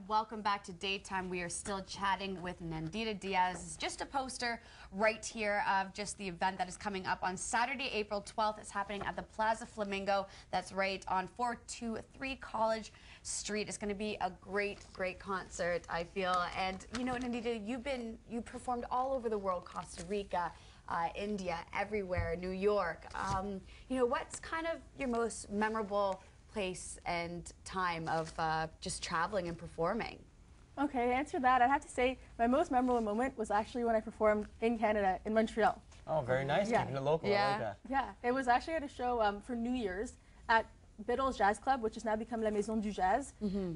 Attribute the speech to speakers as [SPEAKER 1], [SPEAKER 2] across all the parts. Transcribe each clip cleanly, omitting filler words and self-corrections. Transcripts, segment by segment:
[SPEAKER 1] Welcome back to Daytime. We are still chatting with Nandita Dias. Just a poster right here of just the event that is coming up on Saturday, April 12th. It's happening at the Plaza Flamingo. That's right on 423 College Street. It's going to be a great concert, I feel. And you know, Nandita, you performed all over the world, Costa Rica, India, everywhere, New York. You know, what's kind of your most memorable place and time of just traveling and performing?
[SPEAKER 2] Okay, to answer that, I'd have to say my most memorable moment was actually when I performed in Canada, in Montreal.
[SPEAKER 3] Oh, very nice.
[SPEAKER 2] Yeah.
[SPEAKER 3] Keeping it local.
[SPEAKER 1] Yeah.
[SPEAKER 3] I like that.
[SPEAKER 2] Yeah, it was actually at a show for New Year's at Biddle's Jazz Club, which has now become La Maison du Jazz.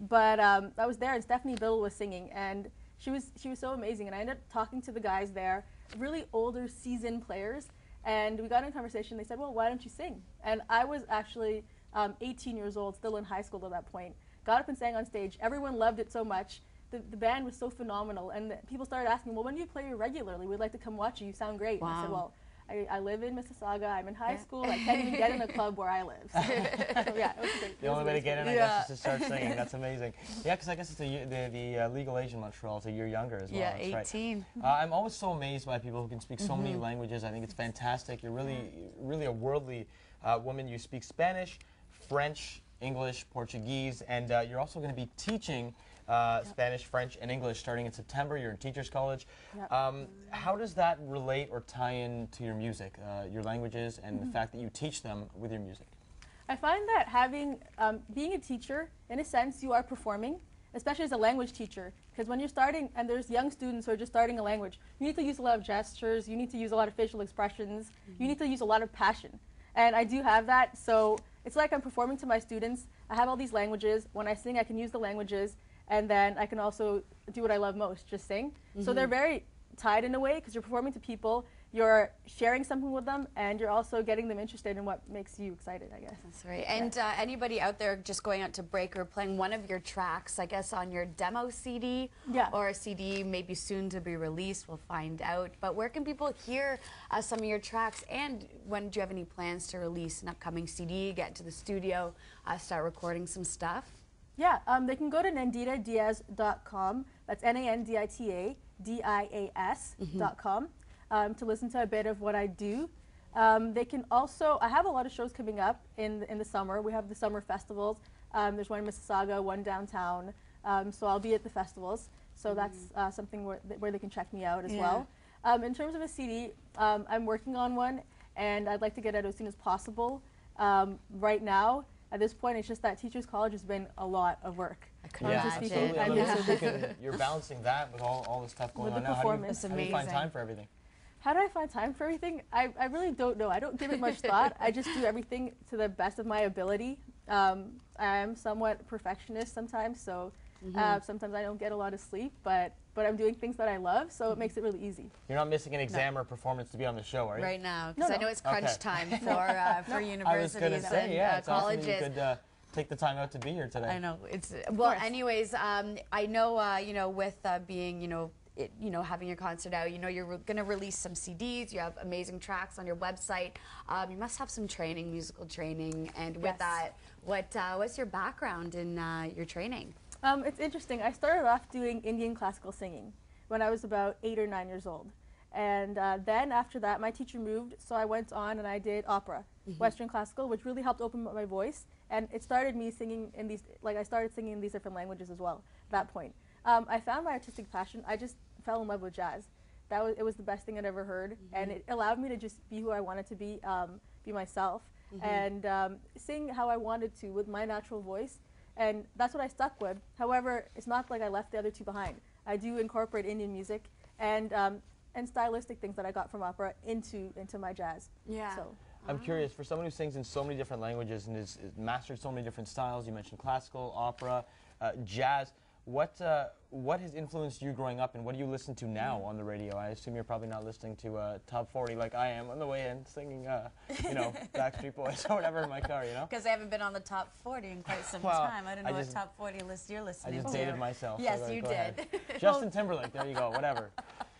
[SPEAKER 2] But I was there and Stephanie Biddle was singing, and she was so amazing. And I ended up talking to the guys there, really older, seasoned players, and we got in a conversation. They said, well, why don't you sing? And I was actually 18 years old, still in high school at that point. Got up and sang on stage. Everyone loved it so much. The band was so phenomenal. And people started asking, well, when do you play regularly? We'd like to come watch you. You sound great.
[SPEAKER 1] Wow.
[SPEAKER 2] And I said, well, I live in Mississauga. I'm in high school. I can't even get in a club where I live. So yeah, it was great.
[SPEAKER 3] The only way to get in, I guess, is to start singing. That's amazing. Yeah, because I guess it's the legal age in Montreal is a year younger as well.
[SPEAKER 1] Yeah,
[SPEAKER 3] That's
[SPEAKER 1] 18.
[SPEAKER 3] Right. I'm always so amazed by people who can speak so many languages. I think it's fantastic. You're really a worldly woman. You speak Spanish, French, English, Portuguese, and you're also going to be teaching Spanish, French, and English starting in September. You're in Teachers College. How does that relate or tie in to your music, your languages, and the fact that you teach them with your music?
[SPEAKER 2] I find that being a teacher, in a sense, you are performing, especially as a language teacher, because when you're starting, and there's young students who are just starting a language, you need to use a lot of gestures, you need to use a lot of facial expressions, you need to use a lot of passion. And I do have that, so it's like I'm performing to my students. I have all these languages. When I sing, I can use the languages, and then I can also do what I love most, just sing. So they're very tied in a way, because you're performing to people, you're sharing something with them, and you're also getting them interested in what makes you excited, I guess.
[SPEAKER 1] That's right. And anybody out there just going out to break or playing one of your tracks, I guess on your demo CD or a CD maybe soon to be released, we'll find out. But where can people hear some of your tracks, and when do you have any plans to release an upcoming CD, get into the studio, start recording some stuff?
[SPEAKER 2] Yeah, they can go to nanditadias.com. That's NANDITA-DIAS.com. To listen to a bit of what I do. They can also, I have a lot of shows coming up in the summer. We have the summer festivals. There's one in Mississauga, one downtown. So I'll be at the festivals. So that's something where they can check me out as well. In terms of a CD, I'm working on one, and I'd like to get it as soon as possible. Right now, at this point, it's just that Teachers College has been a lot of work.
[SPEAKER 3] Absolutely. You're balancing that with all the stuff going on now. How do you find time for everything?
[SPEAKER 2] How do I find time for everything? I really don't know. I don't give it much thought. I just do everything to the best of my ability. I'm somewhat perfectionist sometimes, so sometimes I don't get a lot of sleep, but I'm doing things that I love, so it makes it really easy. You're
[SPEAKER 3] not missing an exam or performance to be on the show, are you?
[SPEAKER 1] Right now, because I know it's crunch time for universities and colleges.
[SPEAKER 3] Awesome you could take the time out to be here today.
[SPEAKER 1] I know. It's well. Anyways, I know. You know, with being, having your concert out, you're going to release some CDs. You have amazing tracks on your website. You must have some training, musical training. And with that, what's your background in your training?
[SPEAKER 2] It's interesting. I started off doing Indian classical singing when I was about 8 or 9 years old. And then after that, my teacher moved, so I went on and I did opera, Western classical, which really helped open up my voice. And it started me singing in these, I started singing in these different languages as well at that point. I found my artistic passion. I just fell in love with jazz. It was the best thing I'd ever heard, and it allowed me to just be who I wanted to be myself, and sing how I wanted to with my natural voice, and that's what I stuck with. However, it's not like I left the other two behind. I do incorporate Indian music and stylistic things that I got from opera into my jazz.
[SPEAKER 1] Yeah.
[SPEAKER 2] So.
[SPEAKER 3] I'm curious, for someone who sings in so many different languages and has mastered so many different styles, you mentioned classical, opera, jazz. What has influenced you growing up, and what do you listen to now on the radio? I assume you're probably not listening to Top 40 like I am on the way in, singing, Backstreet Boys or whatever in my car,
[SPEAKER 1] Because I haven't been on the Top 40 in quite some time. I don't know what Top 40 list you're listening to.
[SPEAKER 3] I just dated myself.
[SPEAKER 1] Yes,
[SPEAKER 3] so
[SPEAKER 1] you did.
[SPEAKER 3] Justin Timberlake, there you go, whatever.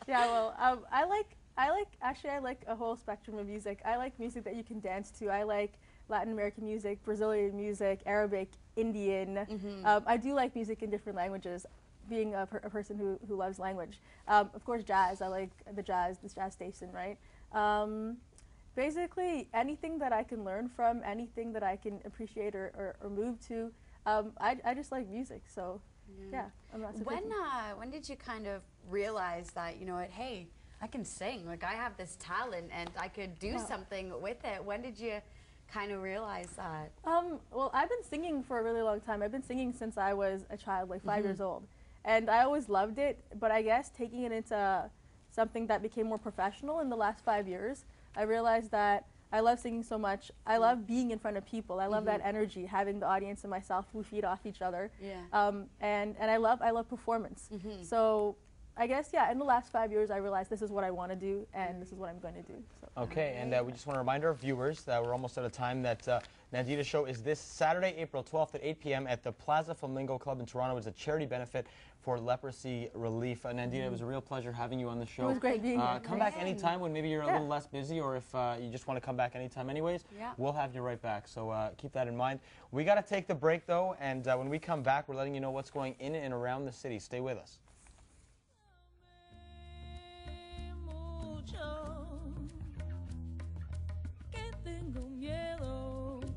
[SPEAKER 2] Yeah, well, I like a whole spectrum of music. I like music that you can dance to. I like Latin American music, Brazilian music, Arabic, Indian. I do like music in different languages. being a person who loves language. Of course, jazz. I like the jazz station, right? Basically, anything that I can learn from, anything that I can appreciate or move to. I just like music, so yeah, I'm not so picky.
[SPEAKER 1] When did you kind of realize that, you know what, hey, I can sing, like I have this talent and I could do something with it? When did you kind of realize that?
[SPEAKER 2] Well, I've been singing for a really long time. I've been singing since I was a child, like 5 years old. And I always loved it, but I guess taking it into something that became more professional in the last 5 years, I realized that I love singing so much. I love being in front of people. I love that energy, having the audience and myself who feed off each other.
[SPEAKER 1] Yeah.
[SPEAKER 2] And I love performance. So I guess, yeah, in the last 5 years, I realized this is what I want to do, and this is what I'm going to do. So.
[SPEAKER 3] Okay, and we just want to remind our viewers that we're almost out of time, that Nandita's show is this Saturday, April 12th at 8 p.m. at the Plaza Flamingo Club in Toronto. It's a charity benefit for leprosy relief. Nandita, it was a real pleasure having you on the show.
[SPEAKER 2] It was great being here.
[SPEAKER 3] Come back anytime when maybe you're a little less busy, or if you just want to come back anytime anyways, we'll have you right back. So keep that in mind. We got to take the break, though, and when we come back, we're letting you know what's going in and around the city. Stay with us.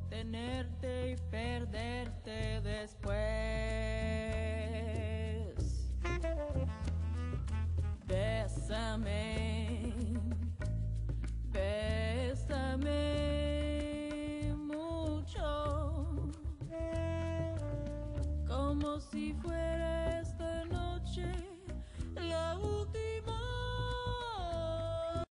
[SPEAKER 4] Tenerte y perderte después. Bésame, bésame mucho, como si fuera